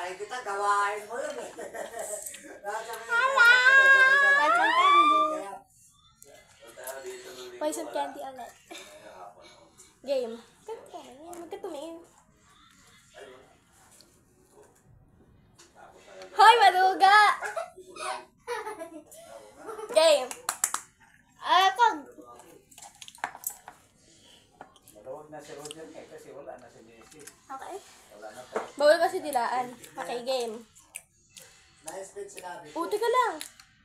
Gawain kita, gawain mo yun. Hala! Poison candy. Poison candy ulit. Game. Magkatumingin. Hoy, maduga! Game. Kog. Malawag na si Roger kasi wala na si Messi. Okay. Wala na tayo. Bawal kasi dilaan. Okay, game. Na-split sinabi ko. Teka lang.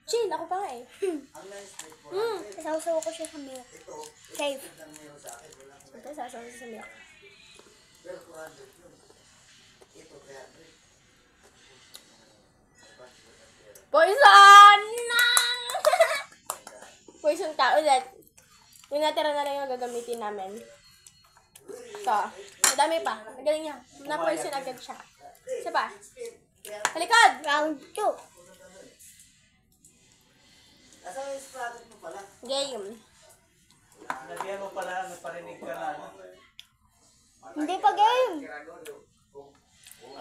Chill, ako pa nga eh. Ang na-split ko. Isasaw ko siya sa milk. Ito. Safe. Lang meron sa akin. Wala ko. Siyempre, isasaw ko sa milk. Pero 400 yun. Ito 300. Poison! Poison ka ulit. Yung natira na lang yung gagamitin namin. Ito. Madami pa. Magaling niya. Na-poison agad siya. Isa pa. Halikod! Round 2. Asa yung splatter mo pala? Game. Lagyan mo pala, nagparinig ka na. No? Hindi pa game.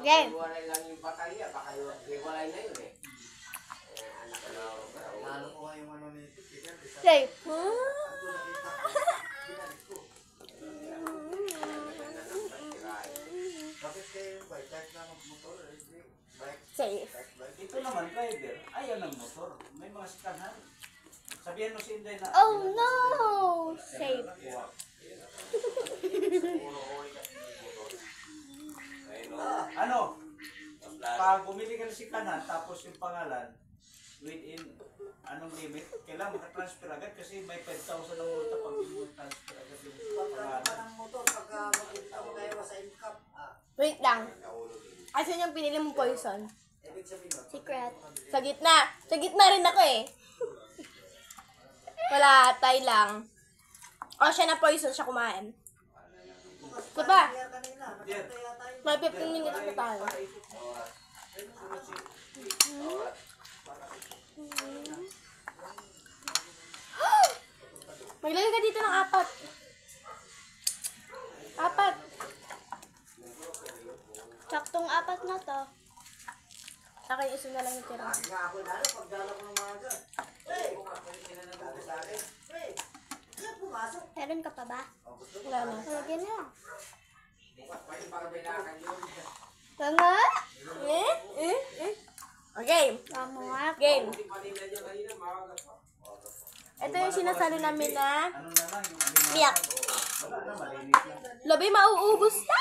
Game. Iwalay lang yung batalya, baka iwalay na yun eh. Lalo ko nga yung ano nito. Safe. Bakit kayo yung bike? Kahit na mag-motor, bike, Safe. bike. Ito naman, driver. Ayaw ng motor. May mga sikanhan. Sabihan mo si Inday na. Oh no! Safe. Wow. Ano? Pag bumili ka ng sikanhan, tapos yung pangalan, within anong limit, kailangan makatransfer agad kasi may 5,000 ang multa pag transfer agad yung Pagka pangalan. ng motor, pagka makita mo kayo sa income, Wait lang. Asan yung pinili mong poison? ibig sabihin mo, Secret. Sa gitna. Sa gitna rin ako eh. Wala, tay lang. O, siya na poison, siya kumain. Ito pa. kaya kanina, nakataya tayo. May 15 minutes na tayo. Maglagay ka dito ng 4. 4. Saktong 4 na to. Akin, isa na lang yung tira. Lagi nga ako lalo, pag dala ko ng mga dyan. Hey! Sabi sa akin, hey! Saan pumasok? Meron ka pa ba? Wala na. Lagyan na. Tama? Okay. Tama. Game. Ito yung sinasali namin na Ano na lang yung miyak. wala na, malinis lang. Labi, mauubos na.